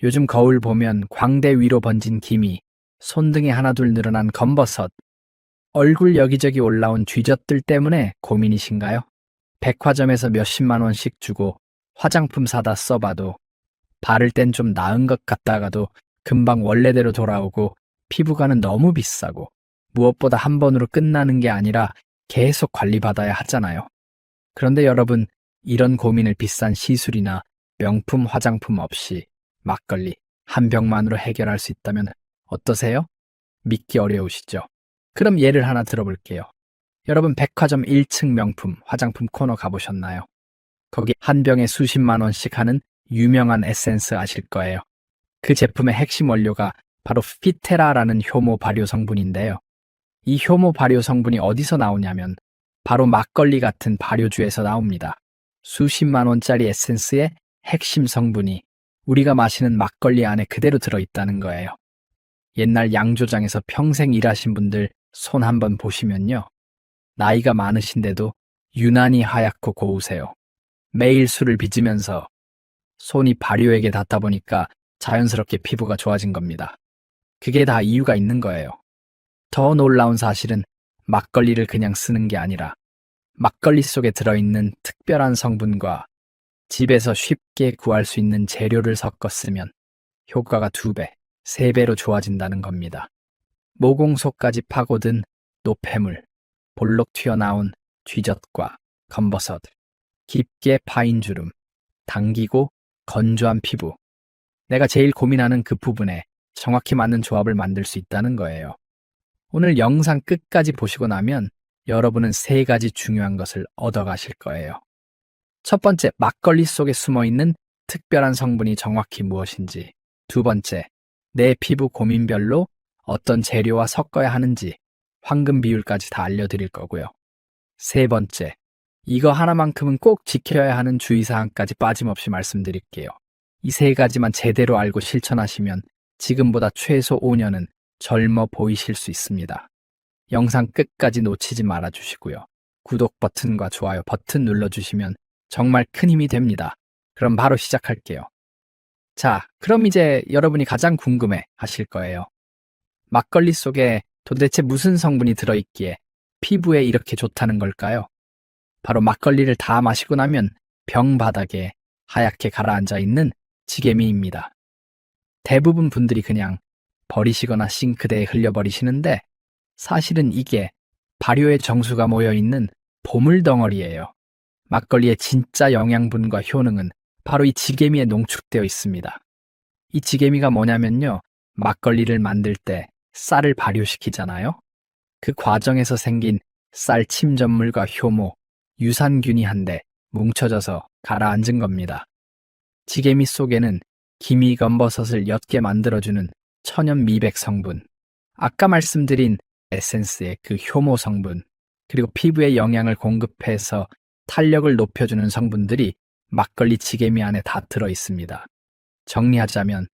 요즘 거울 보면 광대 위로 번진 기미, 손등에 하나둘 늘어난 검버섯, 얼굴 여기저기 올라온 쥐젖들 때문에 고민이신가요? 백화점에서 몇십만 원씩 주고 화장품 사다 써봐도 바를 땐 좀 나은 것 같다가도 금방 원래대로 돌아오고 피부과는 너무 비싸고 무엇보다 한 번으로 끝나는 게 아니라 계속 관리받아야 하잖아요. 그런데 여러분, 이런 고민을 비싼 시술이나 명품 화장품 없이 막걸리 한 병만으로 해결할 수 있다면 어떠세요? 믿기 어려우시죠? 그럼 예를 하나 들어볼게요. 여러분, 백화점 1층 명품 화장품 코너 가보셨나요? 거기 한 병에 수십만 원씩 하는 유명한 에센스 아실 거예요. 그 제품의 핵심 원료가 바로 피테라라는 효모 발효 성분인데요. 이 효모 발효 성분이 어디서 나오냐면 바로 막걸리 같은 발효주에서 나옵니다. 수십만 원짜리 에센스의 핵심 성분이 우리가 마시는 막걸리 안에 그대로 들어있다는 거예요. 옛날 양조장에서 평생 일하신 분들 손 한번 보시면요. 나이가 많으신데도 유난히 하얗고 고우세요. 매일 술을 빚으면서 손이 발효액에 닿다 보니까 자연스럽게 피부가 좋아진 겁니다. 그게 다 이유가 있는 거예요. 더 놀라운 사실은 막걸리를 그냥 쓰는 게 아니라 막걸리 속에 들어있는 특별한 성분과 집에서 쉽게 구할 수 있는 재료를 섞어 쓰면 효과가 2배, 3배로 좋아진다는 겁니다. 모공속까지 파고든 노폐물, 볼록 튀어나온 쥐젖과 검버섯, 깊게 파인 주름, 당기고 건조한 피부. 내가 제일 고민하는 그 부분에 정확히 맞는 조합을 만들 수 있다는 거예요. 오늘 영상 끝까지 보시고 나면 여러분은 3가지 중요한 것을 얻어가실 거예요. 첫 번째, 막걸리 속에 숨어있는 특별한 성분이 정확히 무엇인지. 2번째, 내 피부 고민별로 어떤 재료와 섞어야 하는지 황금 비율까지 다 알려드릴 거고요. 3번째, 이거 하나만큼은 꼭 지켜야 하는 주의사항까지 빠짐없이 말씀드릴게요. 이 3가지만 제대로 알고 실천하시면 지금보다 최소 5년은 젊어 보이실 수 있습니다. 영상 끝까지 놓치지 말아주시고요. 구독 버튼과 좋아요 버튼 눌러주시면 정말 큰 힘이 됩니다. 그럼 바로 시작할게요. 자, 그럼 이제 여러분이 가장 궁금해 하실 거예요. 막걸리 속에 도대체 무슨 성분이 들어있기에 피부에 이렇게 좋다는 걸까요? 바로 막걸리를 다 마시고 나면 병 바닥에 하얗게 가라앉아 있는 지게미입니다. 대부분 분들이 그냥 버리시거나 싱크대에 흘려버리시는데 사실은 이게 발효의 정수가 모여있는 보물덩어리예요. 막걸리의 진짜 영양분과 효능은 바로 이 지게미에 농축되어 있습니다. 이 지게미가 뭐냐면요. 막걸리를 만들 때 쌀을 발효시키잖아요. 그 과정에서 생긴 쌀 침전물과 효모, 유산균이 한데 뭉쳐져서 가라앉은 겁니다. 지게미 속에는 기미검버섯을 옅게 만들어주는 천연 미백 성분, 아까 말씀드린 에센스의 그 효모 성분, 그리고 피부에 영양을 공급해서 탄력을 높여주는 성분들이 막걸리 지게미 안에 다 들어있습니다. 정리하자면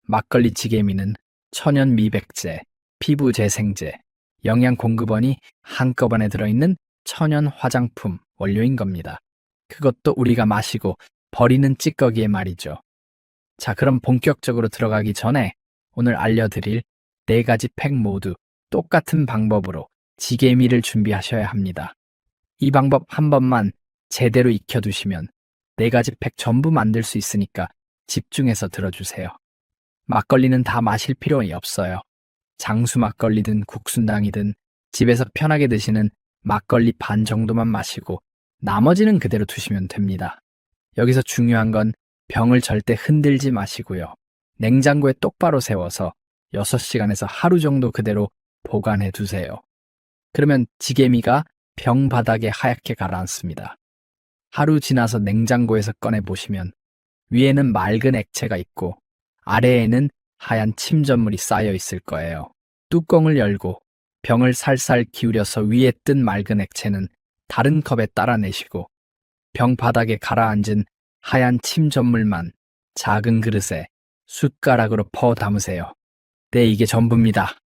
막걸리 지게미는 천연 미백제, 피부 재생제, 영양 공급원이 한꺼번에 들어있는 천연 화장품 원료인 겁니다. 그것도 우리가 마시고 버리는 찌꺼기에 말이죠. 자, 그럼 본격적으로 들어가기 전에 오늘 알려드릴 4가지 팩 모두 똑같은 방법으로 지게미를 준비하셔야 합니다. 이 방법 한 번만 제대로 익혀두시면 4가지 팩 전부 만들 수 있으니까 집중해서 들어주세요. 막걸리는 다 마실 필요는 없어요. 장수 막걸리든 국순당이든 집에서 편하게 드시는 막걸리 반 정도만 마시고 나머지는 그대로 두시면 됩니다. 여기서 중요한 건 병을 절대 흔들지 마시고요. 냉장고에 똑바로 세워서 6시간에서 하루 정도 그대로 보관해 두세요. 그러면 지게미가 병 바닥에 하얗게 가라앉습니다. 하루 지나서 냉장고에서 꺼내 보시면 위에는 맑은 액체가 있고 아래에는 하얀 침전물이 쌓여 있을 거예요. 뚜껑을 열고 병을 살살 기울여서 위에 뜬 맑은 액체는 다른 컵에 따라내시고 병 바닥에 가라앉은 하얀 침전물만 작은 그릇에 숟가락으로 퍼 담으세요. 네, 이게 전부입니다.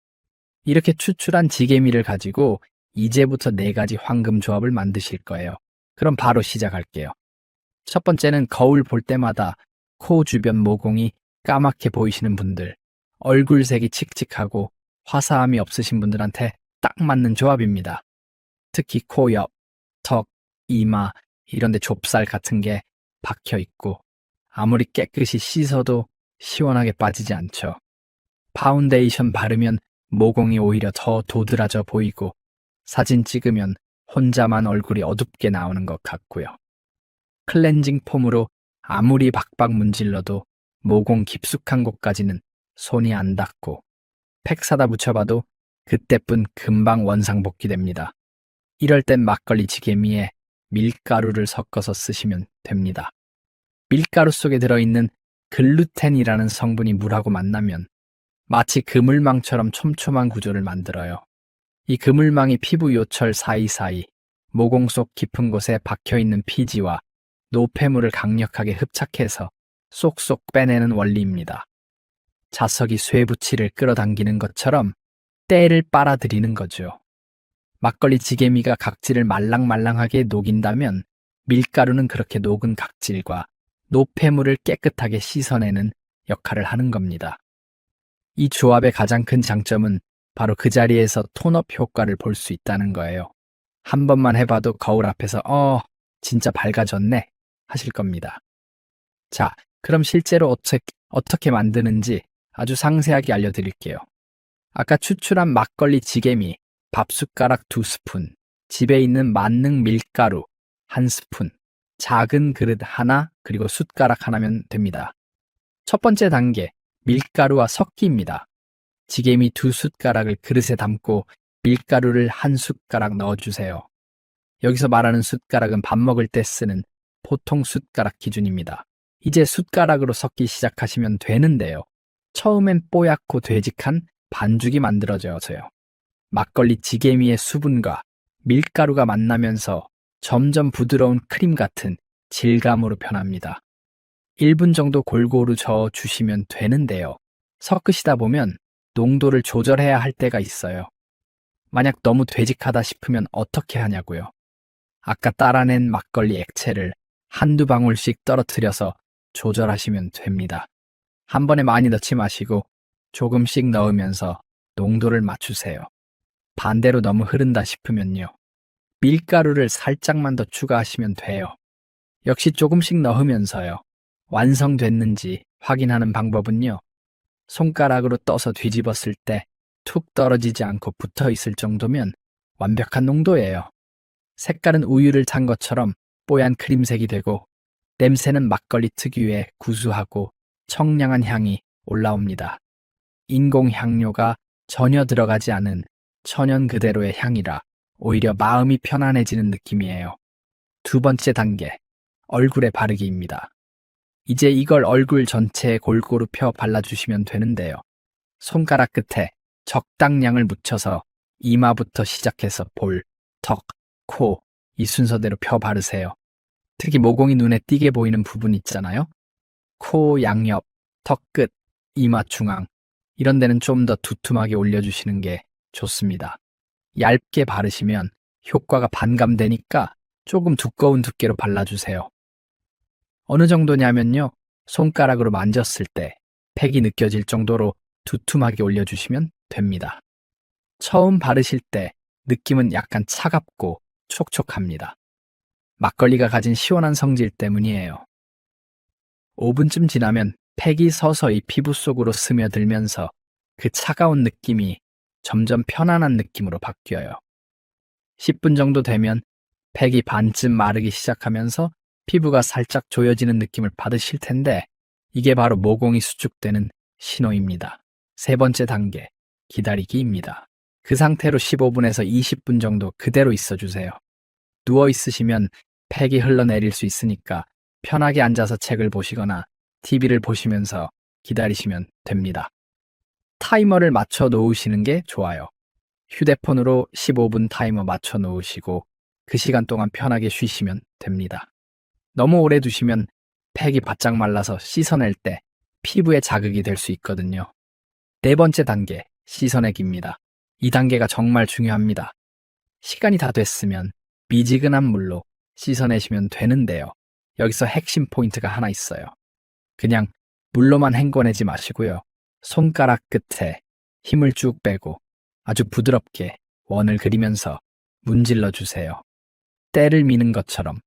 이렇게 추출한 지게미를 가지고 이제부터 4가지 황금 조합을 만드실 거예요. 그럼 바로 시작할게요. 첫 번째는 거울 볼 때마다 코 주변 모공이 까맣게 보이시는 분들, 얼굴색이 칙칙하고 화사함이 없으신 분들한테 딱 맞는 조합입니다. 특히 코 옆, 턱, 이마 이런 데 좁쌀 같은 게 박혀 있고 아무리 깨끗이 씻어도 시원하게 빠지지 않죠. 파운데이션 바르면 모공이 오히려 더 도드라져 보이고 사진 찍으면 혼자만 얼굴이 어둡게 나오는 것 같고요. 클렌징 폼으로 아무리 박박 문질러도 모공 깊숙한 곳까지는 손이 안 닿고 팩 사다 붙여봐도 그때뿐 금방 원상복귀됩니다. 이럴 땐 막걸리 지게미에 밀가루를 섞어서 쓰시면 됩니다. 밀가루 속에 들어있는 글루텐이라는 성분이 물하고 만나면 마치 그물망처럼 촘촘한 구조를 만들어요. 이 그물망이 피부 요철 사이사이 모공 속 깊은 곳에 박혀있는 피지와 노폐물을 강력하게 흡착해서 쏙쏙 빼내는 원리입니다. 자석이 쇠붙이를 끌어당기는 것처럼 때를 빨아들이는 거죠. 막걸리 지게미가 각질을 말랑말랑하게 녹인다면 밀가루는 그렇게 녹은 각질과 노폐물을 깨끗하게 씻어내는 역할을 하는 겁니다. 이 조합의 가장 큰 장점은 바로 그 자리에서 톤업 효과를 볼 수 있다는 거예요. 한 번만 해봐도 거울 앞에서 진짜 밝아졌네 하실 겁니다. 자, 그럼 실제로 어떻게 만드는지 아주 상세하게 알려드릴게요. 아까 추출한 막걸리 지게미 밥숟가락 2스푼, 집에 있는 만능 밀가루 1스푼, 작은 그릇 하나, 그리고 숟가락 하나면 됩니다. 첫 번째 단계, 밀가루와 섞기입니다. 지게미 2숟가락을 그릇에 담고 밀가루를 1숟가락 넣어주세요. 여기서 말하는 숟가락은 밥 먹을 때 쓰는 보통 숟가락 기준입니다. 이제 숟가락으로 섞기 시작하시면 되는데요. 처음엔 뽀얗고 되직한 반죽이 만들어져서요. 막걸리 지게미의 수분과 밀가루가 만나면서 점점 부드러운 크림 같은 질감으로 변합니다. 1분 정도 골고루 저어주시면 되는데요. 섞으시다 보면 농도를 조절해야 할 때가 있어요. 만약 너무 되직하다 싶으면 어떻게 하냐고요? 아까 따라낸 막걸리 액체를 한두 방울씩 떨어뜨려서 조절하시면 됩니다. 한 번에 많이 넣지 마시고 조금씩 넣으면서 농도를 맞추세요. 반대로 너무 흐른다 싶으면요. 밀가루를 살짝만 더 추가하시면 돼요. 역시 조금씩 넣으면서요. 완성됐는지 확인하는 방법은요. 손가락으로 떠서 뒤집었을 때 툭 떨어지지 않고 붙어 있을 정도면 완벽한 농도예요. 색깔은 우유를 탄 것처럼 뽀얀 크림색이 되고 냄새는 막걸리 특유의 구수하고 청량한 향이 올라옵니다. 인공 향료가 전혀 들어가지 않은 천연 그대로의 향이라 오히려 마음이 편안해지는 느낌이에요. 두 번째 단계, 얼굴에 바르기입니다. 이제 이걸 얼굴 전체에 골고루 펴 발라주시면 되는데요. 손가락 끝에 적당량을 묻혀서 이마부터 시작해서 볼, 턱, 코, 이 순서대로 펴 바르세요. 특히 모공이 눈에 띄게 보이는 부분 있잖아요. 코 양옆, 턱 끝, 이마 중앙 이런 데는 좀 더 두툼하게 올려주시는 게 좋습니다. 얇게 바르시면 효과가 반감되니까 조금 두꺼운 두께로 발라주세요. 어느 정도냐면요. 손가락으로 만졌을 때 팩이 느껴질 정도로 두툼하게 올려주시면 됩니다. 처음 바르실 때 느낌은 약간 차갑고 촉촉합니다. 막걸리가 가진 시원한 성질 때문이에요. 5분쯤 지나면 팩이 서서히 피부 속으로 스며들면서 그 차가운 느낌이 점점 편안한 느낌으로 바뀌어요. 10분 정도 되면 팩이 반쯤 마르기 시작하면서 피부가 살짝 조여지는 느낌을 받으실 텐데 이게 바로 모공이 수축되는 신호입니다. 세 번째 단계, 기다리기입니다. 그 상태로 15분에서 20분 정도 그대로 있어주세요. 누워 있으시면 팩이 흘러내릴 수 있으니까 편하게 앉아서 책을 보시거나 TV를 보시면서 기다리시면 됩니다. 타이머를 맞춰 놓으시는 게 좋아요. 휴대폰으로 15분 타이머 맞춰 놓으시고 그 시간 동안 편하게 쉬시면 됩니다. 너무 오래 두시면 팩이 바짝 말라서 씻어낼 때 피부에 자극이 될 수 있거든요. 네 번째 단계, 씻어내기입니다. 이 단계가 정말 중요합니다. 시간이 다 됐으면 미지근한 물로 씻어내시면 되는데요. 여기서 핵심 포인트가 하나 있어요. 그냥 물로만 헹궈내지 마시고요. 손가락 끝에 힘을 쭉 빼고 아주 부드럽게 원을 그리면서 문질러 주세요. 때를 미는 것처럼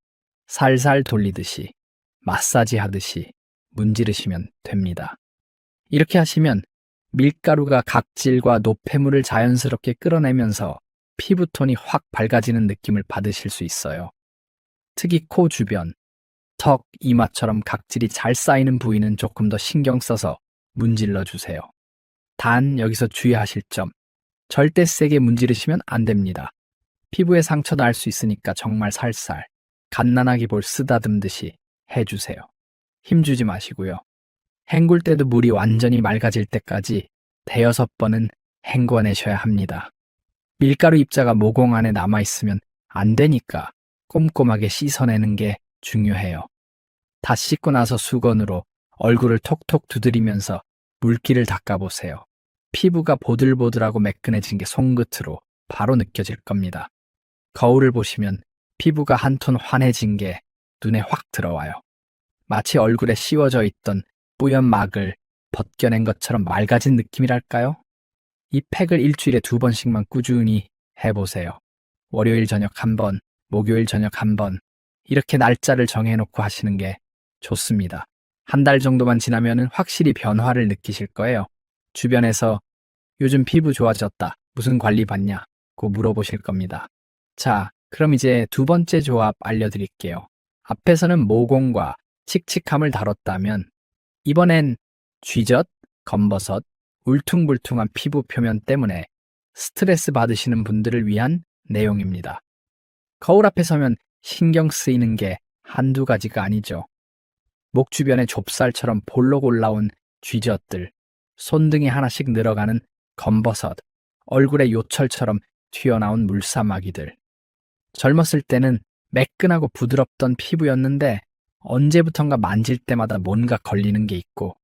살살 돌리듯이 마사지 하듯이 문지르시면 됩니다. 이렇게 하시면 밀가루가 각질과 노폐물을 자연스럽게 끌어내면서 피부톤이 확 밝아지는 느낌을 받으실 수 있어요. 특히 코 주변, 턱, 이마처럼 각질이 잘 쌓이는 부위는 조금 더 신경 써서 문질러 주세요. 단 여기서 주의하실 점, 절대 세게 문지르시면 안 됩니다. 피부에 상처 날 수 있으니까 정말 살살, 갓난아기 볼 쓰다듬듯이 해주세요. 힘주지 마시고요. 헹굴 때도 물이 완전히 맑아질 때까지 5-6번은 헹궈내셔야 합니다. 밀가루 입자가 모공 안에 남아있으면 안 되니까 꼼꼼하게 씻어내는 게 중요해요. 다 씻고 나서 수건으로 얼굴을 톡톡 두드리면서 물기를 닦아보세요. 피부가 보들보들하고 매끈해진 게 손끝으로 바로 느껴질 겁니다. 거울을 보시면 피부가 한 톤 환해진 게 눈에 확 들어와요. 마치 얼굴에 씌워져 있던 뿌연 막을 벗겨낸 것처럼 맑아진 느낌이랄까요? 이 팩을 일주일에 2번씩만 꾸준히 해보세요. 월요일 저녁 1번, 목요일 저녁 1번, 이렇게 날짜를 정해놓고 하시는 게 좋습니다. 한 달 정도만 지나면 확실히 변화를 느끼실 거예요. 주변에서 요즘 피부 좋아졌다, 무슨 관리 받냐고 물어보실 겁니다. 자, 그럼 이제 2번째 조합 알려드릴게요. 앞에서는 모공과 칙칙함을 다뤘다면 이번엔 쥐젖, 검버섯, 울퉁불퉁한 피부 표면 때문에 스트레스 받으시는 분들을 위한 내용입니다. 거울 앞에 서면 신경 쓰이는 게 한두 가지가 아니죠. 목 주변에 좁쌀처럼 볼록 올라온 쥐젖들, 손등에 하나씩 늘어가는 검버섯, 얼굴에 요철처럼 튀어나온 물사마귀들. 젊었을 때는 매끈하고 부드럽던 피부였는데 언제부턴가 만질 때마다 뭔가 걸리는 게 있고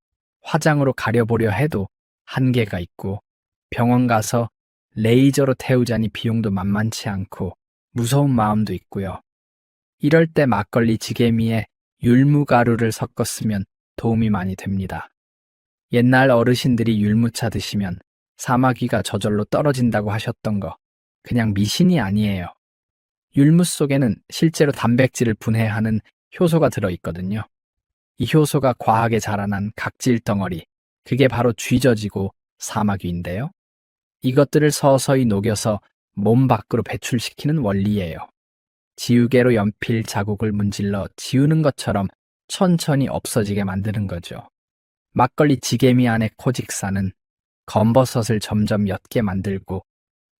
화장으로 가려보려 해도 한계가 있고 병원 가서 레이저로 태우자니 비용도 만만치 않고 무서운 마음도 있고요. 이럴 때 막걸리 지게미에 율무가루를 섞었으면 도움이 많이 됩니다. 옛날 어르신들이 율무차 드시면 사마귀가 저절로 떨어진다고 하셨던 거 그냥 미신이 아니에요. 율무 속에는 실제로 단백질을 분해하는 효소가 들어있거든요. 이 효소가 과하게 자라난 각질 덩어리, 그게 바로 쥐젖이고 사마귀인데요. 이것들을 서서히 녹여서 몸 밖으로 배출시키는 원리예요. 지우개로 연필 자국을 문질러 지우는 것처럼 천천히 없어지게 만드는 거죠. 막걸리 지게미 안의 코직사는 검버섯을 점점 옅게 만들고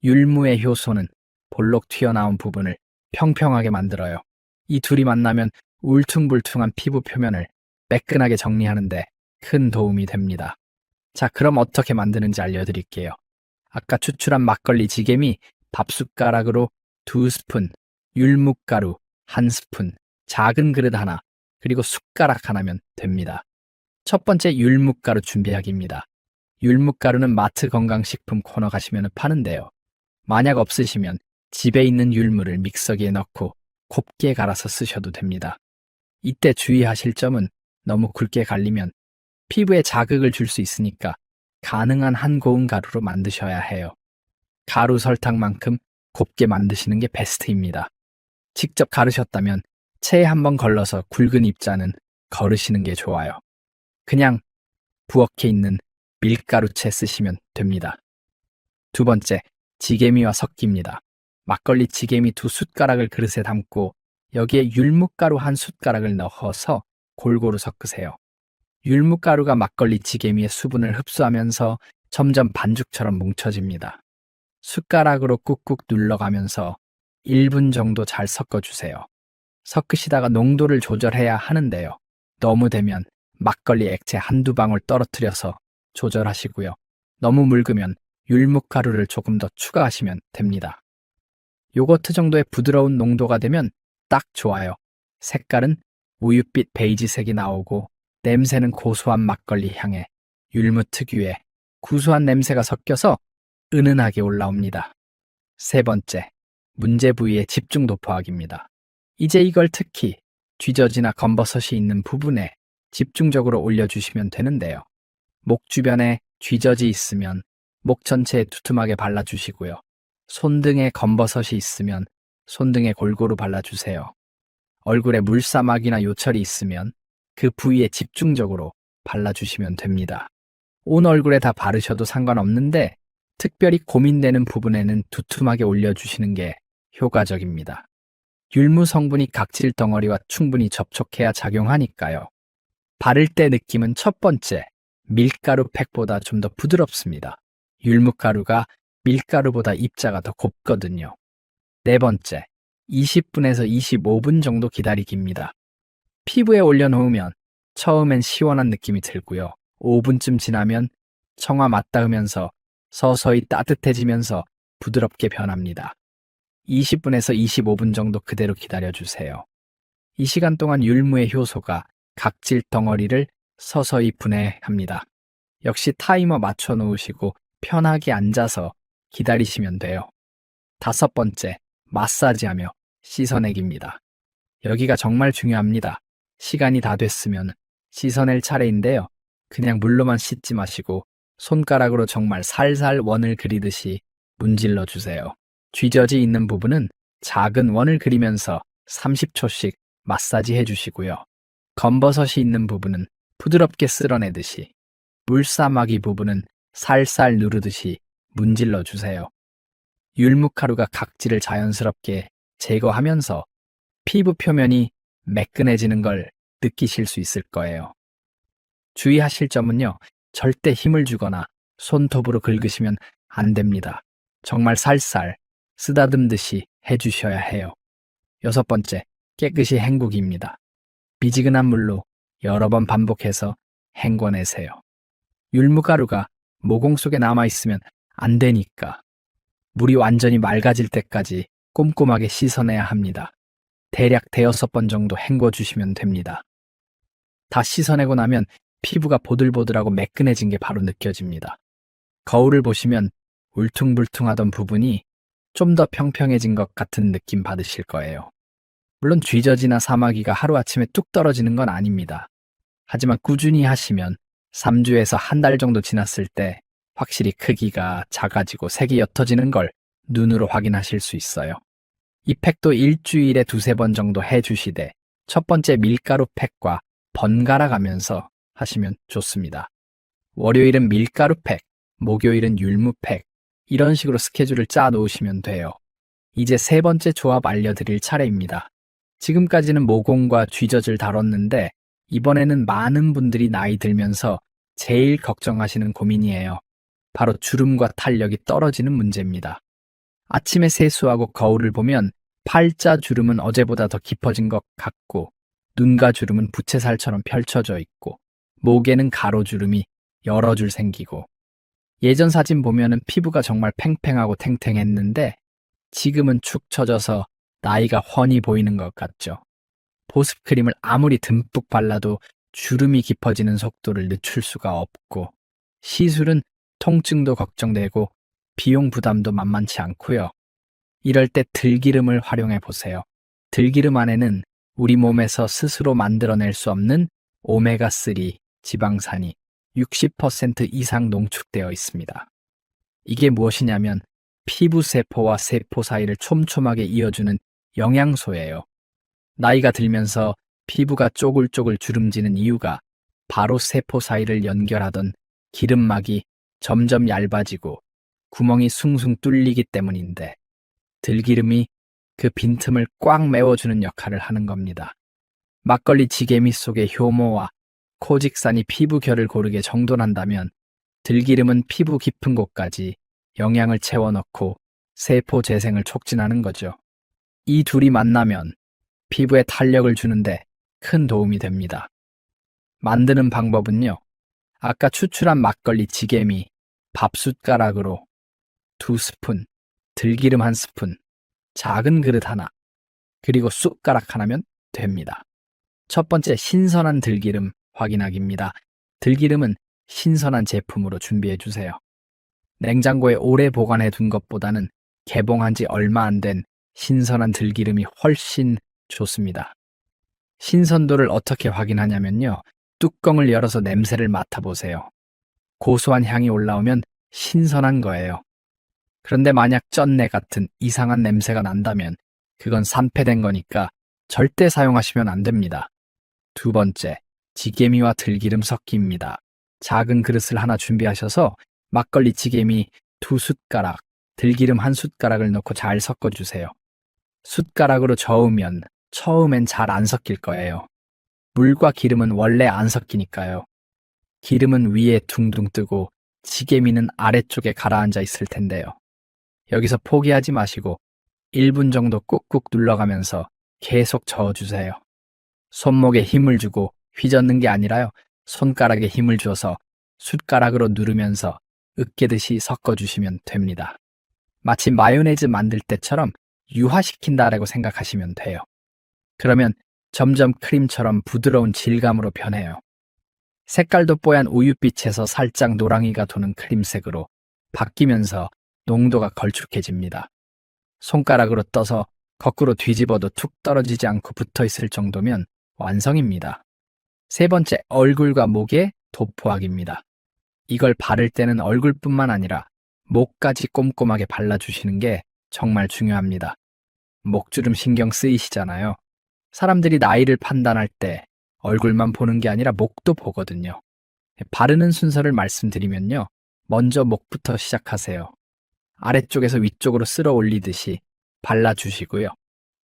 율무의 효소는 볼록 튀어나온 부분을 평평하게 만들어요. 이 둘이 만나면 울퉁불퉁한 피부 표면을 매끈하게 정리하는데 큰 도움이 됩니다. 자, 그럼 어떻게 만드는지 알려드릴게요. 아까 추출한 막걸리 지게미 밥숟가락으로 2스푼, 율무가루 1스푼, 작은 그릇 하나, 그리고 숟가락 하나면 됩니다. 첫 번째 율무가루 준비하기입니다. 율무가루는 마트 건강식품 코너 가시면 파는데요. 만약 없으시면 집에 있는 율무를 믹서기에 넣고 곱게 갈아서 쓰셔도 됩니다. 이때 주의하실 점은 너무 굵게 갈리면 피부에 자극을 줄 수 있으니까 가능한 한 고운 가루로 만드셔야 해요. 가루 설탕만큼 곱게 만드시는 게 베스트입니다. 직접 가르셨다면 체에 한번 걸러서 굵은 입자는 거르시는 게 좋아요. 그냥 부엌에 있는 밀가루채 쓰시면 됩니다. 두 번째, 지게미와 섞기입니다. 막걸리 지게미 2숟가락을 그릇에 담고 여기에 율무가루 1숟가락을 넣어서 골고루 섞으세요. 율무가루가 막걸리 지게미의 수분을 흡수하면서 점점 반죽처럼 뭉쳐집니다. 숟가락으로 꾹꾹 눌러가면서 1분 정도 잘 섞어주세요. 섞으시다가 농도를 조절해야 하는데요. 너무 되면 막걸리 액체 한두 방울 떨어뜨려서 조절하시고요. 너무 묽으면 율무가루를 조금 더 추가하시면 됩니다. 요거트 정도의 부드러운 농도가 되면 딱 좋아요. 색깔은 우윳빛 베이지색이 나오고 냄새는 고소한 막걸리 향에 율무 특유의 구수한 냄새가 섞여서 은은하게 올라옵니다. 세 번째, 문제 부위의 집중 도포하기입니다. 이제 이걸 특히 쥐젖이나 검버섯이 있는 부분에 집중적으로 올려주시면 되는데요. 목 주변에 쥐젖이 있으면 목 전체에 두툼하게 발라주시고요. 손등에 검버섯이 있으면 손등에 골고루 발라주세요. 얼굴에 물사막이나 요철이 있으면 그 부위에 집중적으로 발라주시면 됩니다. 온 얼굴에 다 바르셔도 상관없는데 특별히 고민되는 부분에는 두툼하게 올려주시는 게 효과적입니다. 율무 성분이 각질 덩어리와 충분히 접촉해야 작용하니까요. 바를 때 느낌은 첫 번째, 밀가루 팩보다 좀 더 부드럽습니다. 율무가루가 밀가루보다 입자가 더 곱거든요. 네 번째, 20분에서 25분 정도 기다리기입니다. 피부에 올려놓으면 처음엔 시원한 느낌이 들고요. 5분쯤 지나면 청아 맞닿으면서 서서히 따뜻해지면서 부드럽게 변합니다. 20분에서 25분 정도 그대로 기다려주세요. 이 시간 동안 율무의 효소가 각질 덩어리를 서서히 분해합니다. 역시 타이머 맞춰 놓으시고 편하게 앉아서 기다리시면 돼요. 다섯 번째, 마사지하며 씻어내기입니다. 여기가 정말 중요합니다. 시간이 다 됐으면 씻어낼 차례인데요. 그냥 물로만 씻지 마시고 손가락으로 정말 살살 원을 그리듯이 문질러 주세요. 쥐젖이 있는 부분은 작은 원을 그리면서 30초씩 마사지 해주시고요. 검버섯이 있는 부분은 부드럽게 쓸어내듯이, 물사마귀 부분은 살살 누르듯이 문질러 주세요. 율무가루가 각질을 자연스럽게 제거하면서 피부 표면이 매끈해지는 걸 느끼실 수 있을 거예요. 주의하실 점은요, 절대 힘을 주거나 손톱으로 긁으시면 안 됩니다. 정말 살살 쓰다듬듯이 해주셔야 해요. 여섯 번째, 깨끗이 헹구기입니다. 미지근한 물로 여러 번 반복해서 헹궈내세요. 율무가루가 모공 속에 남아있으면 안 되니까 물이 완전히 맑아질 때까지 꼼꼼하게 씻어내야 합니다. 대략 대여섯 번 정도 헹궈주시면 됩니다. 다 씻어내고 나면 피부가 보들보들하고 매끈해진 게 바로 느껴집니다. 거울을 보시면 울퉁불퉁하던 부분이 좀 더 평평해진 것 같은 느낌 받으실 거예요. 물론 쥐젖이나 사마귀가 하루아침에 뚝 떨어지는 건 아닙니다. 하지만 꾸준히 하시면 3주에서 한 달 정도 지났을 때 확실히 크기가 작아지고 색이 옅어지는 걸 눈으로 확인하실 수 있어요. 이 팩도 일주일에 두세 번 정도 해주시되 첫 번째 밀가루 팩과 번갈아 가면서 하시면 좋습니다. 월요일은 밀가루 팩, 목요일은 율무 팩, 이런 식으로 스케줄을 짜 놓으시면 돼요. 이제 세 번째 조합 알려드릴 차례입니다. 지금까지는 모공과 쥐젖을 다뤘는데 이번에는 많은 분들이 나이 들면서 제일 걱정하시는 고민이에요. 바로 주름과 탄력이 떨어지는 문제입니다. 아침에 세수하고 거울을 보면 팔자 주름은 어제보다 더 깊어진 것 같고 눈가 주름은 부채살처럼 펼쳐져 있고 목에는 가로주름이 여러 줄 생기고 예전 사진 보면은 피부가 정말 팽팽하고 탱탱했는데 지금은 축 처져서 나이가 훤히 보이는 것 같죠. 보습크림을 아무리 듬뿍 발라도 주름이 깊어지는 속도를 늦출 수가 없고 시술은 통증도 걱정되고 비용 부담도 만만치 않고요. 이럴 때 들기름을 활용해 보세요. 들기름 안에는 우리 몸에서 스스로 만들어낼 수 없는 오메가3 지방산이 60% 이상 농축되어 있습니다. 이게 무엇이냐면 피부 세포와 세포 사이를 촘촘하게 이어주는 영양소예요. 나이가 들면서 피부가 쪼글쪼글 주름지는 이유가 바로 세포 사이를 연결하던 기름막이 점점 얇아지고 구멍이 숭숭 뚫리기 때문인데 들기름이 그 빈틈을 꽉 메워주는 역할을 하는 겁니다. 막걸리 지게미 속의 효모와 코직산이 피부 결을 고르게 정돈한다면 들기름은 피부 깊은 곳까지 영양을 채워넣고 세포 재생을 촉진하는 거죠. 이 둘이 만나면 피부에 탄력을 주는데 큰 도움이 됩니다. 만드는 방법은요. 아까 추출한 막걸리 지게미 밥숟가락으로 2스푼, 들기름 1스푼, 작은 그릇 하나, 그리고 숟가락 하나면 됩니다. 첫 번째 신선한 들기름 확인하기입니다. 들기름은 신선한 제품으로 준비해 주세요. 냉장고에 오래 보관해 둔 것보다는 개봉한 지 얼마 안 된 신선한 들기름이 훨씬 좋습니다. 신선도를 어떻게 확인하냐면요. 뚜껑을 열어서 냄새를 맡아보세요. 고소한 향이 올라오면 신선한 거예요. 그런데 만약 쩐내 같은 이상한 냄새가 난다면 그건 산패된 거니까 절대 사용하시면 안 됩니다. 두 번째, 지게미와 들기름 섞기입니다. 작은 그릇을 하나 준비하셔서 막걸리 지게미 2숟가락, 들기름 1숟가락을 넣고 잘 섞어주세요. 숟가락으로 저으면 처음엔 잘 안 섞일 거예요. 물과 기름은 원래 안 섞이니까요. 기름은 위에 둥둥 뜨고 지게미는 아래쪽에 가라앉아 있을 텐데요. 여기서 포기하지 마시고 1분 정도 꾹꾹 눌러가면서 계속 저어주세요. 손목에 힘을 주고 휘젓는 게 아니라요. 손가락에 힘을 줘서 숟가락으로 누르면서 으깨듯이 섞어주시면 됩니다. 마치 마요네즈 만들 때처럼 유화시킨다라고 생각하시면 돼요. 그러면 점점 크림처럼 부드러운 질감으로 변해요. 색깔도 뽀얀 우윳빛에서 살짝 노랑이가 도는 크림색으로 바뀌면서 농도가 걸쭉해집니다. 손가락으로 떠서 거꾸로 뒤집어도 툭 떨어지지 않고 붙어 있을 정도면 완성입니다. 세 번째, 얼굴과 목에 도포하기입니다. 이걸 바를 때는 얼굴뿐만 아니라 목까지 꼼꼼하게 발라주시는 게 정말 중요합니다. 목주름 신경 쓰이시잖아요. 사람들이 나이를 판단할 때 얼굴만 보는 게 아니라 목도 보거든요. 바르는 순서를 말씀드리면요. 먼저 목부터 시작하세요. 아래쪽에서 위쪽으로 쓸어 올리듯이 발라주시고요.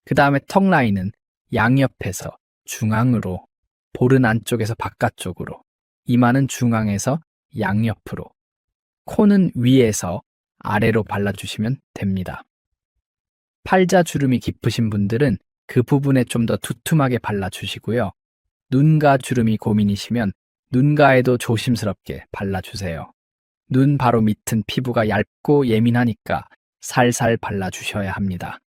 그 다음에 턱 라인은 양옆에서 중앙으로, 볼은 안쪽에서 바깥쪽으로, 이마는 중앙에서 양옆으로, 코는 위에서 아래로 발라주시면 됩니다. 팔자 주름이 깊으신 분들은 그 부분에 좀 더 두툼하게 발라주시고요. 눈가 주름이 고민이시면 눈가에도 조심스럽게 발라주세요. 눈 바로 밑은 피부가 얇고 예민하니까 살살 발라주셔야 합니다.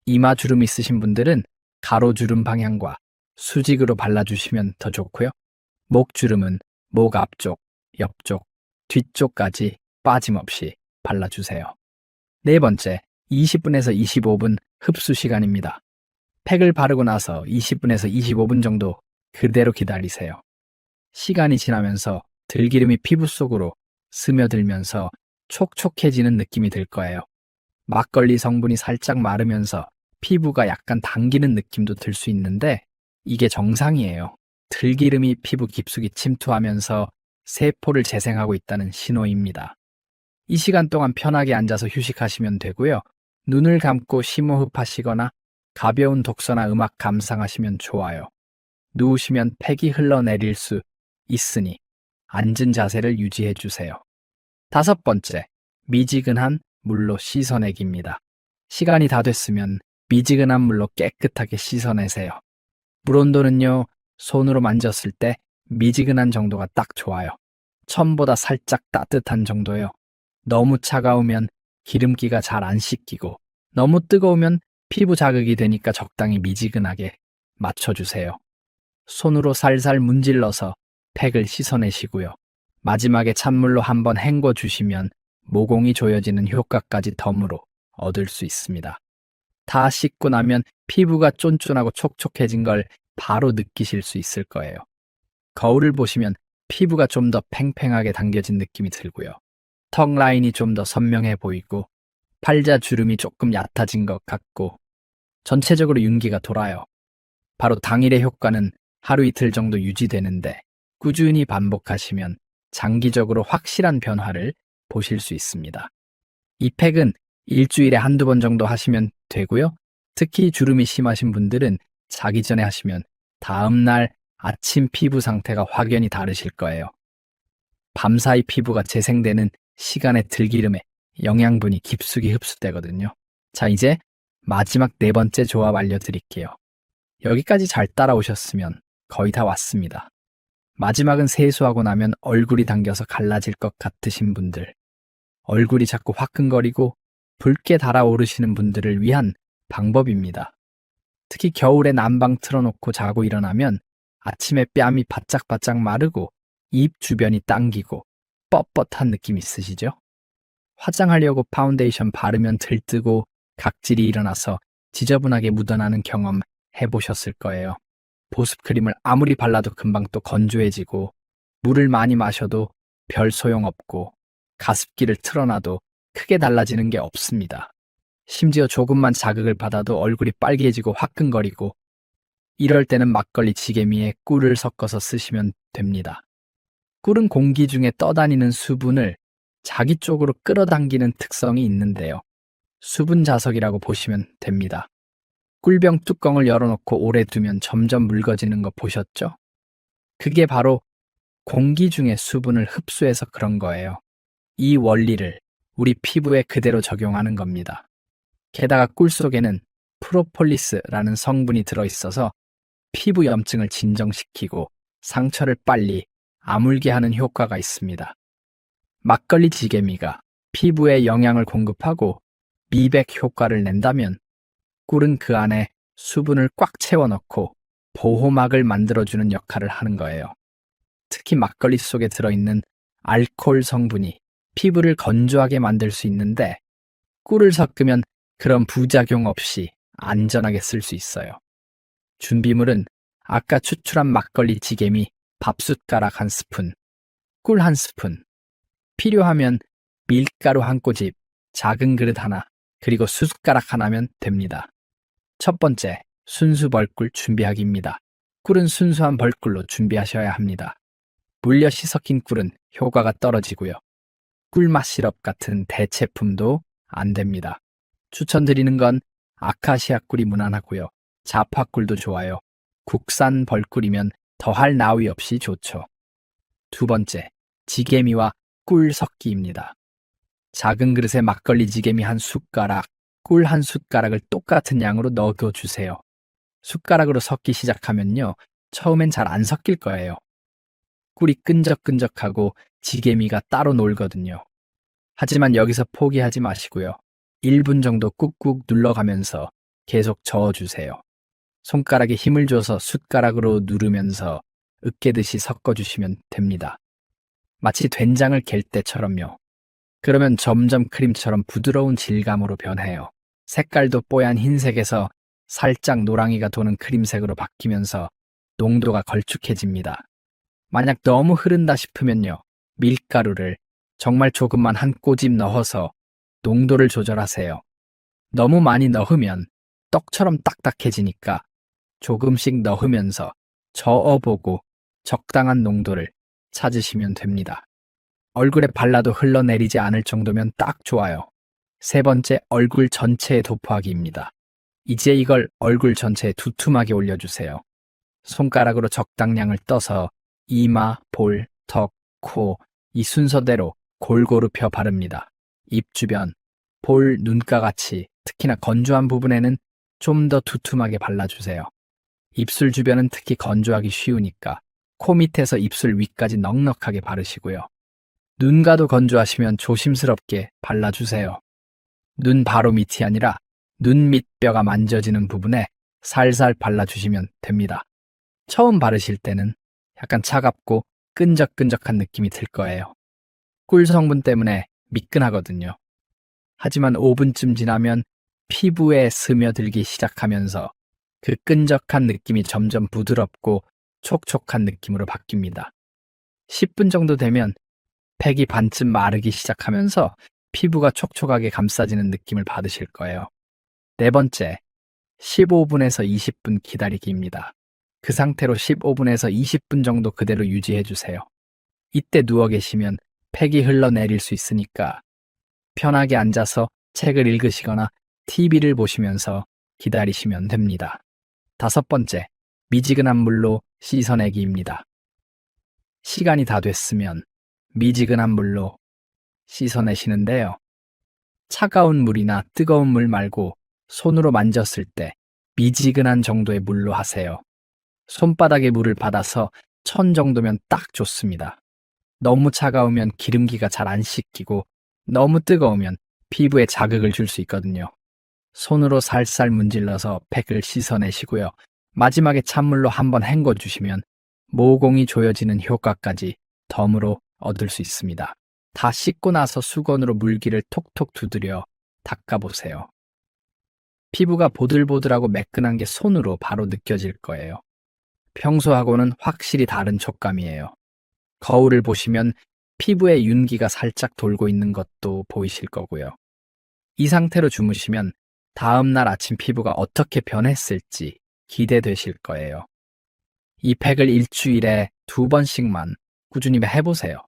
이마 주름 있으신 분들은 가로주름 방향과 수직으로 발라주시면 더 좋고요. 목 주름은 목 앞쪽, 옆쪽, 뒤쪽까지 빠짐없이 발라주세요. 네 번째, 20분에서 25분 흡수 시간입니다. 팩을 바르고 나서 20분에서 25분 정도 그대로 기다리세요. 시간이 지나면서 들기름이 피부 속으로 스며들면서 촉촉해지는 느낌이 들 거예요. 막걸리 성분이 살짝 마르면서 피부가 약간 당기는 느낌도 들 수 있는데 이게 정상이에요. 들기름이 피부 깊숙이 침투하면서 세포를 재생하고 있다는 신호입니다. 이 시간 동안 편하게 앉아서 휴식하시면 되고요. 눈을 감고 심호흡하시거나 가벼운 독서나 음악 감상하시면 좋아요. 누우시면 팩이 흘러내릴 수 있으니 앉은 자세를 유지해 주세요. 다섯 번째, 미지근한 물로 씻어내기입니다. 시간이 다 됐으면 미지근한 물로 깨끗하게 씻어내세요. 물 온도는요, 손으로 만졌을 때 미지근한 정도가 딱 좋아요. 처음보다 살짝 따뜻한 정도요. 너무 차가우면 기름기가 잘 안 씻기고 너무 뜨거우면 피부 자극이 되니까 적당히 미지근하게 맞춰주세요. 손으로 살살 문질러서 팩을 씻어내시고요. 마지막에 찬물로 한번 헹궈주시면 모공이 조여지는 효과까지 덤으로 얻을 수 있습니다. 다 씻고 나면 피부가 쫀쫀하고 촉촉해진 걸 바로 느끼실 수 있을 거예요. 거울을 보시면 피부가 좀 더 팽팽하게 당겨진 느낌이 들고요. 턱 라인이 좀 더 선명해 보이고 팔자 주름이 조금 얕아진 것 같고 전체적으로 윤기가 돌아요. 바로 당일의 효과는 하루 이틀 정도 유지되는데 꾸준히 반복하시면 장기적으로 확실한 변화를 보실 수 있습니다. 이 팩은 일주일에 한두 번 정도 하시면 되고요. 특히 주름이 심하신 분들은 자기 전에 하시면 다음날 아침 피부 상태가 확연히 다르실 거예요. 밤사이 피부가 재생되는 시간의 들기름에 영양분이 깊숙이 흡수되거든요. 자, 이제 마지막 네 번째 조합 알려드릴게요. 여기까지 잘 따라오셨으면 거의 다 왔습니다. 마지막은 세수하고 나면 얼굴이 당겨서 갈라질 것 같으신 분들, 얼굴이 자꾸 화끈거리고 붉게 달아오르시는 분들을 위한 방법입니다. 특히 겨울에 난방 틀어놓고 자고 일어나면 아침에 뺨이 바짝바짝 마르고 입 주변이 당기고 뻣뻣한 느낌 있으시죠? 화장하려고 파운데이션 바르면 들뜨고 각질이 일어나서 지저분하게 묻어나는 경험 해보셨을 거예요. 보습크림을 아무리 발라도 금방 또 건조해지고, 물을 많이 마셔도 별 소용없고, 가습기를 틀어놔도 크게 달라지는 게 없습니다. 심지어 조금만 자극을 받아도 얼굴이 빨개지고 화끈거리고, 이럴 때는 막걸리 지게미에 꿀을 섞어서 쓰시면 됩니다. 꿀은 공기 중에 떠다니는 수분을 자기 쪽으로 끌어당기는 특성이 있는데요. 수분 자석이라고 보시면 됩니다. 꿀병 뚜껑을 열어놓고 오래 두면 점점 묽어지는 거 보셨죠? 그게 바로 공기 중에 수분을 흡수해서 그런 거예요. 이 원리를 우리 피부에 그대로 적용하는 겁니다. 게다가 꿀 속에는 프로폴리스라는 성분이 들어있어서 피부 염증을 진정시키고 상처를 빨리 아물게 하는 효과가 있습니다. 막걸리 지게미가 피부에 영양을 공급하고 미백 효과를 낸다면 꿀은 그 안에 수분을 꽉 채워넣고 보호막을 만들어주는 역할을 하는 거예요. 특히 막걸리 속에 들어있는 알코올 성분이 피부를 건조하게 만들 수 있는데 꿀을 섞으면 그런 부작용 없이 안전하게 쓸 수 있어요. 준비물은 아까 추출한 막걸리 지게미 밥숟가락 1스푼, 꿀 1스푼, 필요하면 밀가루 1꼬집, 작은 그릇 하나, 그리고 수숟가락 하나면 됩니다. 첫 번째, 순수 벌꿀 준비하기입니다. 꿀은 순수한 벌꿀로 준비하셔야 합니다. 물엿이 섞인 꿀은 효과가 떨어지고요. 꿀맛 시럽 같은 대체품도 안 됩니다. 추천드리는 건 아카시아 꿀이 무난하고요. 자파꿀도 좋아요. 국산 벌꿀이면 더할 나위 없이 좋죠. 두 번째, 지게미와 꿀 섞기입니다. 작은 그릇에 막걸리 지게미 1숟가락, 꿀 1숟가락을 똑같은 양으로 넣어주세요. 숟가락으로 섞기 시작하면요, 처음엔 잘 안 섞일 거예요. 꿀이 끈적끈적하고 지게미가 따로 놀거든요. 하지만 여기서 포기하지 마시고요. 1분 정도 꾹꾹 눌러가면서 계속 저어주세요. 손가락에 힘을 줘서 숟가락으로 누르면서 으깨듯이 섞어주시면 됩니다. 마치 된장을 갤 때처럼요. 그러면 점점 크림처럼 부드러운 질감으로 변해요. 색깔도 뽀얀 흰색에서 살짝 노랑이가 도는 크림색으로 바뀌면서 농도가 걸쭉해집니다. 만약 너무 흐른다 싶으면요. 밀가루를 정말 조금만 1꼬집 넣어서 농도를 조절하세요. 너무 많이 넣으면 떡처럼 딱딱해지니까 조금씩 넣으면서 저어보고 적당한 농도를 찾으시면 됩니다. 얼굴에 발라도 흘러내리지 않을 정도면 딱 좋아요. 세 번째, 얼굴 전체에 도포하기입니다. 이제 이걸 얼굴 전체에 두툼하게 올려주세요. 손가락으로 적당량을 떠서 이마, 볼, 턱, 코, 이 순서대로 골고루 펴 바릅니다. 입 주변, 볼, 눈가 같이 특히나 건조한 부분에는 좀 더 두툼하게 발라주세요. 입술 주변은 특히 건조하기 쉬우니까 코 밑에서 입술 위까지 넉넉하게 바르시고요. 눈가도 건조하시면 조심스럽게 발라주세요. 눈 바로 밑이 아니라 눈 밑뼈가 만져지는 부분에 살살 발라주시면 됩니다. 처음 바르실 때는 약간 차갑고 끈적끈적한 느낌이 들 거예요. 꿀 성분 때문에 미끈하거든요. 하지만 5분쯤 지나면 피부에 스며들기 시작하면서 그 끈적한 느낌이 점점 부드럽고 촉촉한 느낌으로 바뀝니다. 10분 정도 되면 팩이 반쯤 마르기 시작하면서 피부가 촉촉하게 감싸지는 느낌을 받으실 거예요. 네 번째, 15분에서 20분 기다리기입니다. 그 상태로 15분에서 20분 정도 그대로 유지해주세요. 이때 누워 계시면 팩이 흘러내릴 수 있으니까 편하게 앉아서 책을 읽으시거나 TV를 보시면서 기다리시면 됩니다. 다섯 번째, 미지근한 물로 씻어내기입니다. 시간이 다 됐으면 미지근한 물로 씻어내시는데요. 차가운 물이나 뜨거운 물 말고 손으로 만졌을 때 미지근한 정도의 물로 하세요. 손바닥에 물을 받아서 천 정도면 딱 좋습니다. 너무 차가우면 기름기가 잘 안 씻기고 너무 뜨거우면 피부에 자극을 줄 수 있거든요. 손으로 살살 문질러서 팩을 씻어내시고요. 마지막에 찬물로 한번 헹궈주시면 모공이 조여지는 효과까지 덤으로 얻을 수 있습니다. 다 씻고 나서 수건으로 물기를 톡톡 두드려 닦아보세요. 피부가 보들보들하고 매끈한 게 손으로 바로 느껴질 거예요. 평소하고는 확실히 다른 촉감이에요. 거울을 보시면 피부에 윤기가 살짝 돌고 있는 것도 보이실 거고요. 이 상태로 주무시면 다음 날 아침 피부가 어떻게 변했을지 기대되실 거예요. 이 팩을 일주일에 2번씩만 꾸준히 해보세요.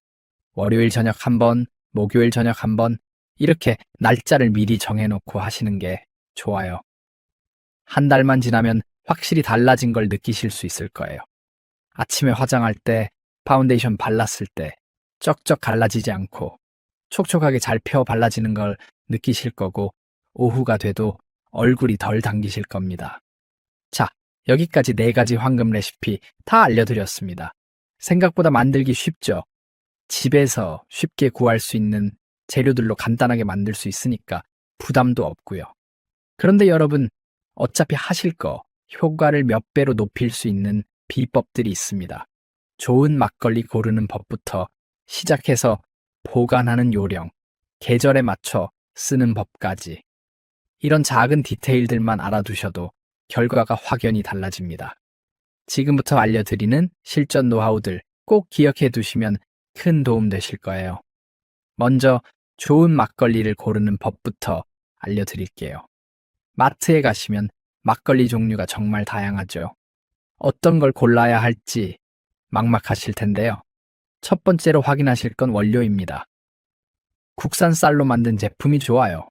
월요일 저녁 1번, 목요일 저녁 1번, 이렇게 날짜를 미리 정해놓고 하시는 게 좋아요. 한 달만 지나면 확실히 달라진 걸 느끼실 수 있을 거예요. 아침에 화장할 때, 파운데이션 발랐을 때 쩍쩍 갈라지지 않고 촉촉하게 잘 펴 발라지는 걸 느끼실 거고, 오후가 돼도 얼굴이 덜 당기실 겁니다. 자, 여기까지 4가지 황금 레시피 다 알려드렸습니다. 생각보다 만들기 쉽죠? 집에서 쉽게 구할 수 있는 재료들로 간단하게 만들 수 있으니까 부담도 없고요. 그런데 여러분, 어차피 하실 거 효과를 몇 배로 높일 수 있는 비법들이 있습니다. 좋은 막걸리 고르는 법부터 시작해서 보관하는 요령, 계절에 맞춰 쓰는 법까지. 이런 작은 디테일들만 알아두셔도 결과가 확연히 달라집니다. 지금부터 알려드리는 실전 노하우들 꼭 기억해 두시면 큰 도움 되실 거예요. 먼저 좋은 막걸리를 고르는 법부터 알려드릴게요. 마트에 가시면 막걸리 종류가 정말 다양하죠. 어떤 걸 골라야 할지 막막하실 텐데요. 첫 번째로 확인하실 건 원료입니다. 국산 쌀로 만든 제품이 좋아요.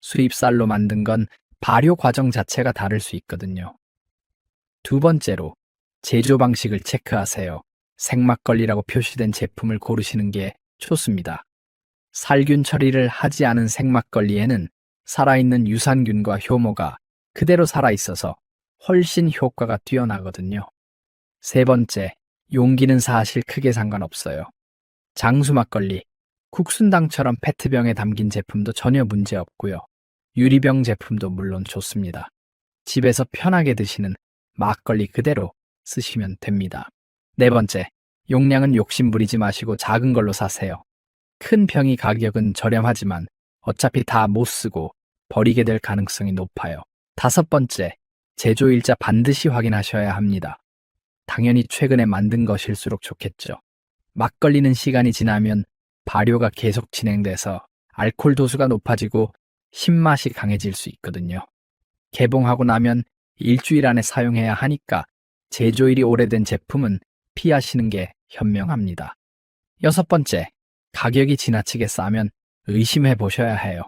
수입 쌀로 만든 건 발효 과정 자체가 다를 수 있거든요. 두 번째로 제조 방식을 체크하세요. 생막걸리라고 표시된 제품을 고르시는 게 좋습니다. 살균 처리를 하지 않은 생막걸리에는 살아있는 유산균과 효모가 그대로 살아있어서 훨씬 효과가 뛰어나거든요. 세 번째, 용기는 사실 크게 상관없어요. 장수 막걸리, 국순당처럼 페트병에 담긴 제품도 전혀 문제 없고요. 유리병 제품도 물론 좋습니다. 집에서 편하게 드시는 막걸리 그대로 쓰시면 됩니다. 네 번째, 용량은 욕심 부리지 마시고 작은 걸로 사세요. 큰 병이 가격은 저렴하지만 어차피 다 못 쓰고 버리게 될 가능성이 높아요. 다섯 번째, 제조일자 반드시 확인하셔야 합니다. 당연히 최근에 만든 것일수록 좋겠죠. 막걸리는 시간이 지나면 발효가 계속 진행돼서 알코올 도수가 높아지고 신맛이 강해질 수 있거든요. 개봉하고 나면 일주일 안에 사용해야 하니까 제조일이 오래된 제품은 피하시는 게 현명합니다. 여섯 번째, 가격이 지나치게 싸면 의심해 보셔야 해요.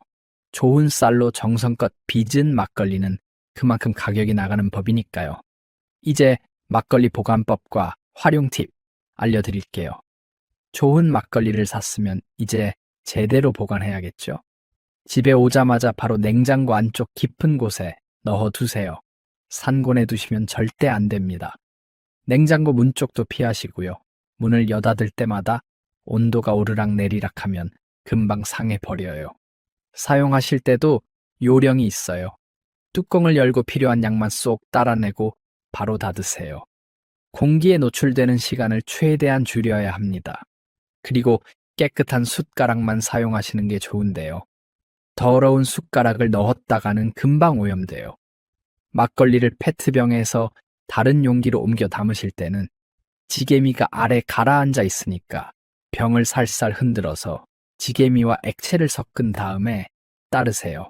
좋은 쌀로 정성껏 빚은 막걸리는 그만큼 가격이 나가는 법이니까요. 이제 막걸리 보관법과 활용 팁 알려드릴게요. 좋은 막걸리를 샀으면 이제 제대로 보관해야겠죠. 집에 오자마자 바로 냉장고 안쪽 깊은 곳에 넣어두세요. 산곤에 두시면 절대 안 됩니다. 냉장고 문 쪽도 피하시고요. 문을 여닫을 때마다 온도가 오르락내리락 하면 금방 상해버려요. 사용하실 때도 요령이 있어요. 뚜껑을 열고 필요한 양만 쏙 따라내고 바로 닫으세요. 공기에 노출되는 시간을 최대한 줄여야 합니다. 그리고 깨끗한 숟가락만 사용하시는 게 좋은데요. 더러운 숟가락을 넣었다가는 금방 오염돼요. 막걸리를 페트병에서 다른 용기로 옮겨 담으실 때는 지게미가 아래 가라앉아 있으니까 병을 살살 흔들어서 지게미와 액체를 섞은 다음에 따르세요.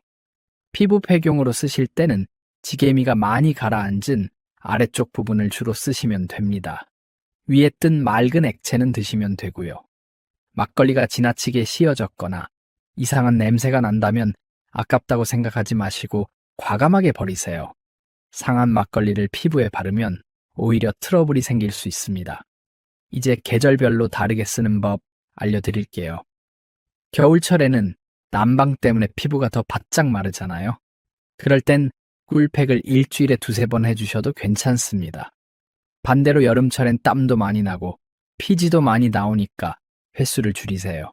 피부 폐경으로 쓰실 때는 지게미가 많이 가라앉은 아래쪽 부분을 주로 쓰시면 됩니다. 위에 뜬 맑은 액체는 드시면 되고요. 막걸리가 지나치게 씌어졌거나 이상한 냄새가 난다면 아깝다고 생각하지 마시고 과감하게 버리세요. 상한 막걸리를 피부에 바르면 오히려 트러블이 생길 수 있습니다. 이제 계절별로 다르게 쓰는 법 알려드릴게요. 겨울철에는 난방 때문에 피부가 더 바짝 마르잖아요. 그럴 땐 꿀팩을 일주일에 2-3번 해주셔도 괜찮습니다. 반대로 여름철엔 땀도 많이 나고 피지도 많이 나오니까 횟수를 줄이세요.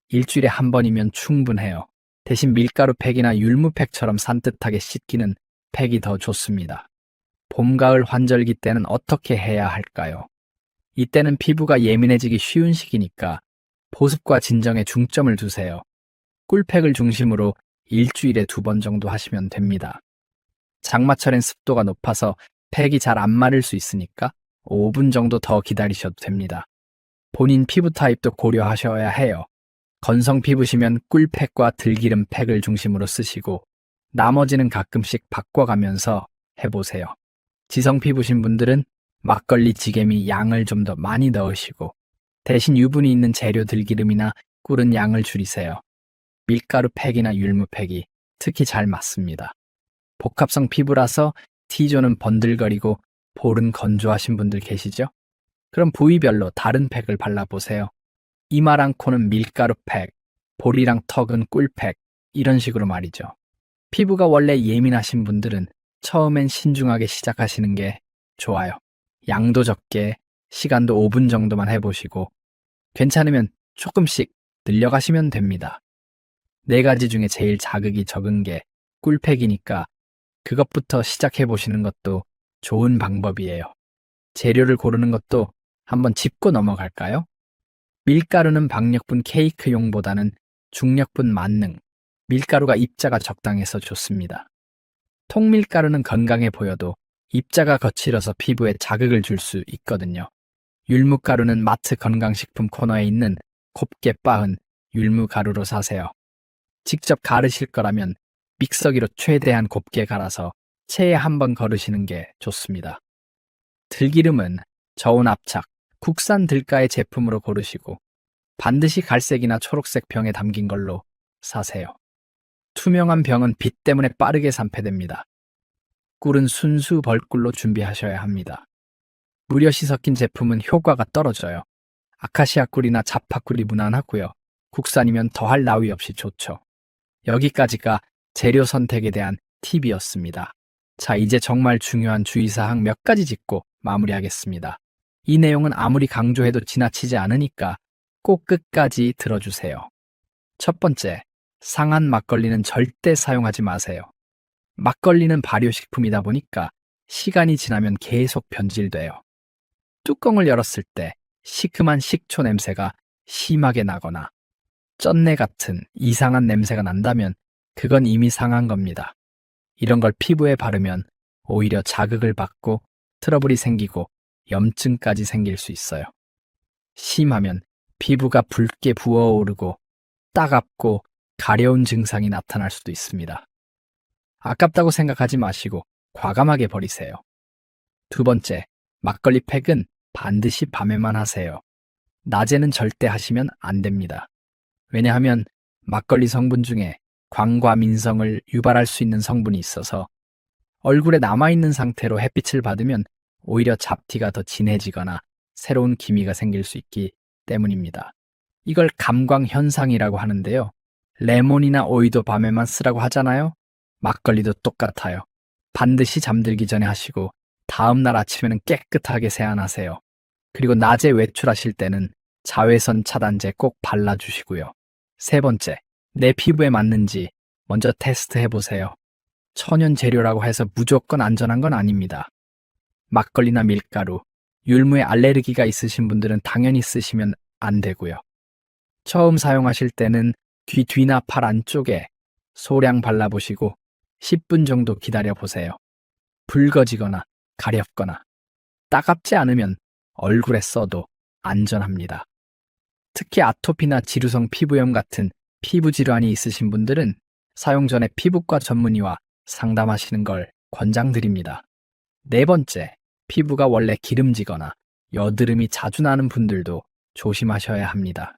일주일에 1번이면 충분해요. 대신 밀가루 팩이나 율무 팩처럼 산뜻하게 씻기는 팩이 더 좋습니다. 봄, 가을 환절기 때는 어떻게 해야 할까요? 이때는 피부가 예민해지기 쉬운 시기니까 보습과 진정에 중점을 두세요. 꿀팩을 중심으로 일주일에 2번 정도 하시면 됩니다. 장마철엔 습도가 높아서 팩이 잘 안 마를 수 있으니까 5분 정도 더 기다리셔도 됩니다. 본인 피부 타입도 고려하셔야 해요. 건성 피부시면 꿀팩과 들기름 팩을 중심으로 쓰시고 나머지는 가끔씩 바꿔가면서 해보세요. 지성 피부신 분들은 막걸리 지게미 양을 좀 더 많이 넣으시고 대신 유분이 있는 재료 들기름이나 꿀은 양을 줄이세요. 밀가루 팩이나 율무 팩이 특히 잘 맞습니다. 복합성 피부라서 T존은 번들거리고 볼은 건조하신 분들 계시죠? 그럼 부위별로 다른 팩을 발라보세요. 이마랑 코는 밀가루 팩, 볼이랑 턱은 꿀팩, 이런 식으로 말이죠. 피부가 원래 예민하신 분들은 처음엔 신중하게 시작하시는 게 좋아요. 양도 적게, 시간도 5분 정도만 해보시고 괜찮으면 조금씩 늘려가시면 됩니다. 4가지 중에 제일 자극이 적은 게 꿀팩이니까 그것부터 시작해보시는 것도 좋은 방법이에요. 재료를 고르는 것도 한번 짚고 넘어갈까요? 밀가루는 박력분 케이크용보다는 중력분 만능, 밀가루가 입자가 적당해서 좋습니다. 통밀가루는 건강해 보여도 입자가 거칠어서 피부에 자극을 줄 수 있거든요. 율무가루는 마트 건강식품 코너에 있는 곱게 빻은 율무가루로 사세요. 직접 가르실 거라면 믹서기로 최대한 곱게 갈아서 체에 한번 거르시는 게 좋습니다. 들기름은 저온 압착, 국산 들가의 제품으로 고르시고 반드시 갈색이나 초록색 병에 담긴 걸로 사세요. 투명한 병은 빛 때문에 빠르게 산패됩니다. 꿀은 순수 벌꿀로 준비하셔야 합니다. 무려시 섞인 제품은 효과가 떨어져요. 아카시아 꿀이나 자파꿀이 무난하고요. 국산이면 더할 나위 없이 좋죠. 여기까지가 재료 선택에 대한 팁이었습니다. 자, 이제 정말 중요한 주의사항 몇 가지 짚고 마무리하겠습니다. 이 내용은 아무리 강조해도 지나치지 않으니까 꼭 끝까지 들어주세요. 첫 번째, 상한 막걸리는 절대 사용하지 마세요. 막걸리는 발효식품이다 보니까 시간이 지나면 계속 변질돼요. 뚜껑을 열었을 때 시큼한 식초 냄새가 심하게 나거나 쩐내 같은 이상한 냄새가 난다면 그건 이미 상한 겁니다. 이런 걸 피부에 바르면 오히려 자극을 받고 트러블이 생기고 염증까지 생길 수 있어요. 심하면 피부가 붉게 부어오르고 따갑고 가려운 증상이 나타날 수도 있습니다. 아깝다고 생각하지 마시고 과감하게 버리세요. 두 번째, 막걸리 팩은 반드시 밤에만 하세요. 낮에는 절대 하시면 안 됩니다. 왜냐하면 막걸리 성분 중에 광과민성을 유발할 수 있는 성분이 있어서 얼굴에 남아있는 상태로 햇빛을 받으면 오히려 잡티가 더 진해지거나 새로운 기미가 생길 수 있기 때문입니다. 이걸 감광현상이라고 하는데요. 레몬이나 오이도 밤에만 쓰라고 하잖아요. 막걸리도 똑같아요. 반드시 잠들기 전에 하시고 다음날 아침에는 깨끗하게 세안하세요. 그리고 낮에 외출하실 때는 자외선 차단제 꼭 발라주시고요. 세 번째, 내 피부에 맞는지 먼저 테스트해보세요. 천연 재료라고 해서 무조건 안전한 건 아닙니다. 막걸리나 밀가루, 율무에 알레르기가 있으신 분들은 당연히 쓰시면 안 되고요. 처음 사용하실 때는 귀 뒤나 팔 안쪽에 소량 발라보시고 10분 정도 기다려보세요. 붉어지거나 가렵거나 따갑지 않으면 얼굴에 써도 안전합니다. 특히 아토피나 지루성 피부염 같은 피부 질환이 있으신 분들은 사용 전에 피부과 전문의와 상담하시는 걸 권장드립니다. 네 번째, 피부가 원래 기름지거나 여드름이 자주 나는 분들도 조심하셔야 합니다.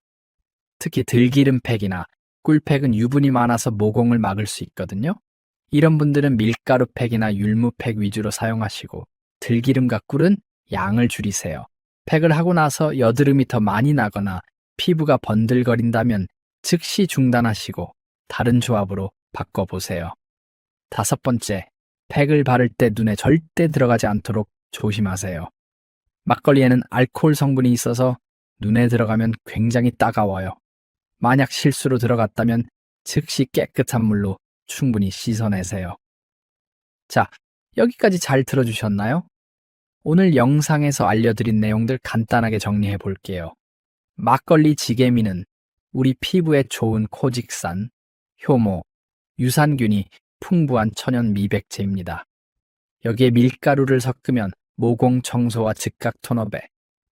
특히 들기름 팩이나 꿀팩은 유분이 많아서 모공을 막을 수 있거든요. 이런 분들은 밀가루 팩이나 율무 팩 위주로 사용하시고 들기름과 꿀은 양을 줄이세요. 팩을 하고 나서 여드름이 더 많이 나거나 피부가 번들거린다면 즉시 중단하시고 다른 조합으로 바꿔보세요. 다섯 번째, 팩을 바를 때 눈에 절대 들어가지 않도록 조심하세요. 막걸리에는 알코올 성분이 있어서 눈에 들어가면 굉장히 따가워요. 만약 실수로 들어갔다면 즉시 깨끗한 물로 충분히 씻어내세요. 자, 여기까지 잘 들어주셨나요? 오늘 영상에서 알려드린 내용들 간단하게 정리해 볼게요. 막걸리 지게미는 우리 피부에 좋은 코직산, 효모, 유산균이 풍부한 천연 미백제입니다. 여기에 밀가루를 섞으면 모공 청소와 즉각 톤업에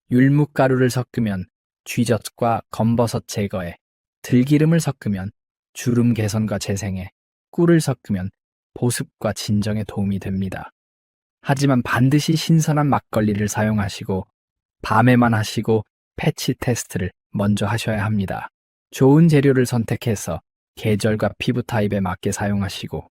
율무가루를 섞으면 쥐젖과 검버섯 제거에 들기름을 섞으면 주름 개선과 재생에 꿀을 섞으면 보습과 진정에 도움이 됩니다. 하지만 반드시 신선한 막걸리를 사용하시고 밤에만 하시고 패치 테스트를 먼저 하셔야 합니다. 좋은 재료를 선택해서 계절과 피부 타입에 맞게 사용하시고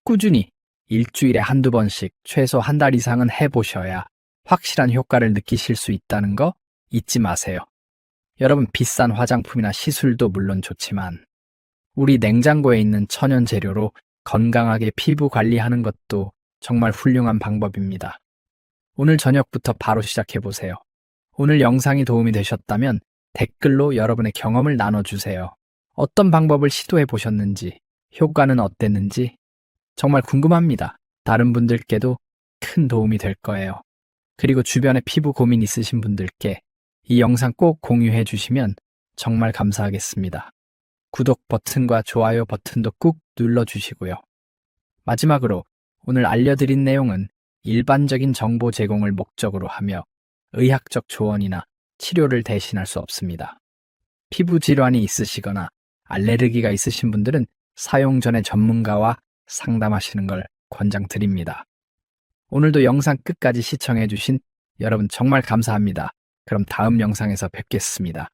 꾸준히 일주일에 한두 번씩 최소 한 달 이상은 해보셔야 확실한 효과를 느끼실 수 있다는 거 잊지 마세요. 여러분, 비싼 화장품이나 시술도 물론 좋지만 우리 냉장고에 있는 천연 재료로 건강하게 피부 관리하는 것도 정말 훌륭한 방법입니다. 오늘 저녁부터 바로 시작해보세요. 오늘 영상이 도움이 되셨다면 댓글로 여러분의 경험을 나눠주세요. 어떤 방법을 시도해 보셨는지, 효과는 어땠는지 정말 궁금합니다. 다른 분들께도 큰 도움이 될 거예요. 그리고 주변에 피부 고민 있으신 분들께 이 영상 꼭 공유해 주시면 정말 감사하겠습니다. 구독 버튼과 좋아요 버튼도 꾹 눌러주시고요. 마지막으로 오늘 알려드린 내용은 일반적인 정보 제공을 목적으로 하며 의학적 조언이나 치료를 대신할 수 없습니다. 피부 질환이 있으시거나 알레르기가 있으신 분들은 사용 전에 전문가와 상담하시는 걸 권장드립니다. 오늘도 영상 끝까지 시청해주신 여러분 정말 감사합니다. 그럼 다음 영상에서 뵙겠습니다.